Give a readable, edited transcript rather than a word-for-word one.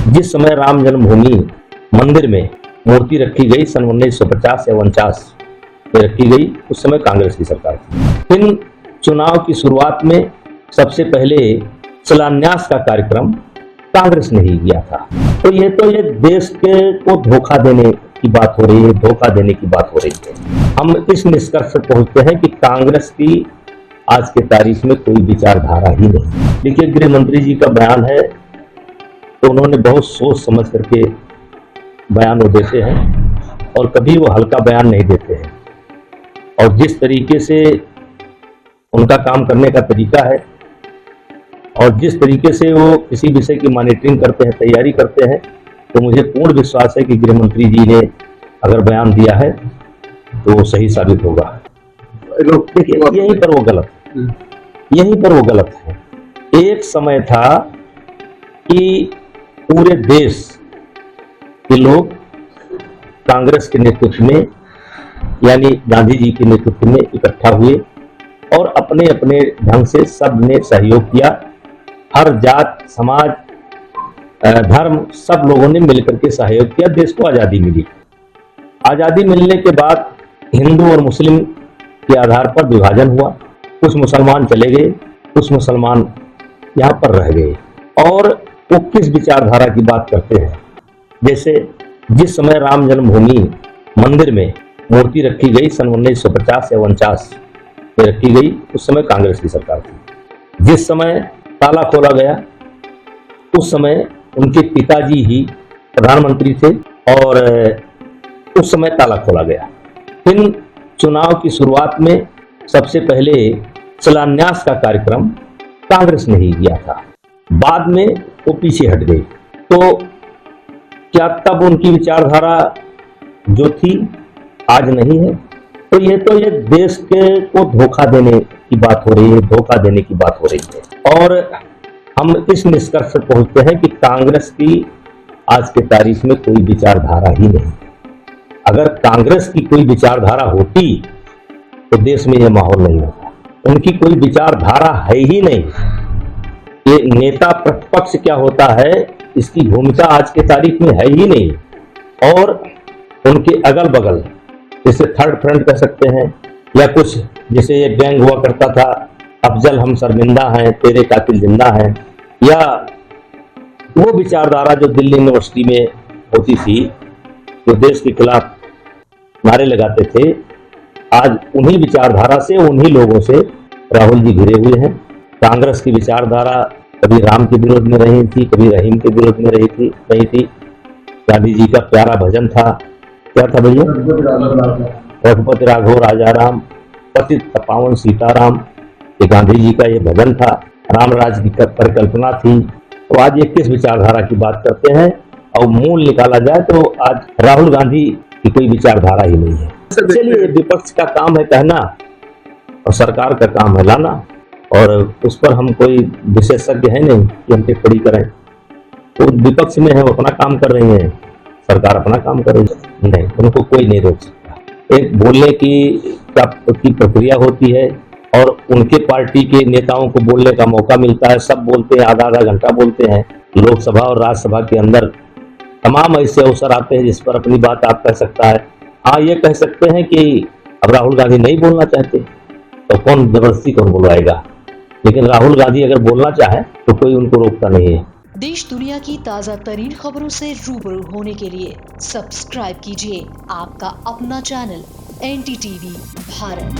जिस समय राम जन्मभूमि मंदिर में मूर्ति रखी गई सन 1950 या 49 में रखी गई, उस समय कांग्रेस की सरकार थी। फिर चुनाव की शुरुआत में सबसे पहले शिलान्यास का कार्यक्रम कांग्रेस ने ही किया था। तो ये देश के को धोखा देने की बात हो रही है, धोखा देने की बात हो रही है। हम इस निष्कर्ष पर पहुंचते हैं कि कांग्रेस की आज के तारीख में कोई विचारधारा ही नहीं। देखिए, गृह मंत्री जी का बयान है तो उन्होंने बहुत सोच समझ करके बयान वो देते हैं और कभी वो हल्का बयान नहीं देते हैं। और जिस तरीके से उनका काम करने का तरीका है और जिस तरीके से वो किसी विषय की मॉनिटरिंग करते हैं, तैयारी करते हैं, तो मुझे पूर्ण विश्वास है कि गृह मंत्री जी ने अगर बयान दिया है तो वो सही साबित होगा। देखिए, यहीं पर वो गलत है। एक समय था कि पूरे देश के लोग कांग्रेस के नेतृत्व में, यानी गांधी जी के नेतृत्व में इकट्ठा हुए और अपने अपने ढंग से सब ने सहयोग किया। हर जात, समाज, धर्म, सब लोगों ने मिलकर के सहयोग किया। देश को आज़ादी मिली। आज़ादी मिलने के बाद हिंदू और मुस्लिम के आधार पर विभाजन हुआ। कुछ मुसलमान चले गए, कुछ मुसलमान यहाँ पर रह गए। और वो किस विचारधारा की बात करते हैं? जैसे जिस समय राम जन्मभूमि मंदिर में मूर्ति रखी गई सन 1950 या 49 में रखी गई, उस समय कांग्रेस की सरकार थी। जिस समय ताला खोला गया उस समय उनके पिताजी ही प्रधानमंत्री थे और उस समय ताला खोला गया। फिर चुनाव की शुरुआत में सबसे पहले शिलान्यास का कार्यक्रम कांग्रेस ने ही किया था। बाद में वो पीछे हट गई। तो क्या तब उनकी विचारधारा जो थी आज नहीं है? तो ये देश के को धोखा देने की बात हो रही है, धोखा देने की बात हो रही है। और हम इस निष्कर्ष पर पहुंचते हैं कि कांग्रेस की आज के तारीख में कोई विचारधारा ही नहीं। अगर कांग्रेस की कोई विचारधारा होती तो देश में यह माहौल नहीं होता। उनकी कोई विचारधारा है ही नहीं। ये नेता प्रतिपक्ष क्या होता है, इसकी भूमिका आज के तारीख में है ही नहीं। और उनके अगल बगल जैसे थर्ड फ्रंट कह सकते हैं, या कुछ जैसे ये गैंग हुआ करता था, अफजल हम शर्मिंदा हैं, तेरे कातिल जिंदा हैं, या वो विचारधारा जो दिल्ली यूनिवर्सिटी में होती थी, जो देश के खिलाफ नारे लगाते थे, आज उन्हीं विचारधारा से, उन्हीं लोगों से राहुल जी घिरे हुए हैं। कांग्रेस की विचारधारा कभी राम के विरोध में रही थी, कभी रहीम के विरोध में रही थी। गांधी जी का प्यारा भजन था, क्या था भैया? रघुपति राघव राजा राम, पतित पावन सीताराम। ये गांधी जी का ये भजन था। राम राज्य की परिकल्पना थी। तो आज ये किस विचारधारा की बात करते हैं? और मूल निकाला जाए तो आज राहुल गांधी की कोई विचारधारा ही नहीं है। चलिए, विपक्ष का काम है कहना और सरकार का काम है लाना, और उस पर हम कोई विशेषज्ञ है नहीं कि हम टिप्पणी करें। वो विपक्ष में है, वो अपना काम कर रही है, सरकार अपना काम कर रही है। नहीं, उनको कोई नहीं रोक सकता। एक बोलने की प्रक्रिया होती है और उनके पार्टी के नेताओं को बोलने का मौका मिलता है। सब बोलते हैं, आधा आधा घंटा बोलते हैं। लोकसभा और राज्यसभा के अंदर तमाम ऐसे अवसर आते हैं जिस पर अपनी बात आप कह सकता है। हाँ, ये कह सकते हैं कि अब राहुल गांधी नहीं बोलना चाहते तो कौन जबरदस्ती कौन बुलवाएगा, लेकिन राहुल गांधी अगर बोलना चाहे तो कोई उनको रोकता नहीं है। देश दुनिया की ताज़ा तरीन खबरों से रूबरू होने के लिए सब्सक्राइब कीजिए आपका अपना चैनल NDTV भारत।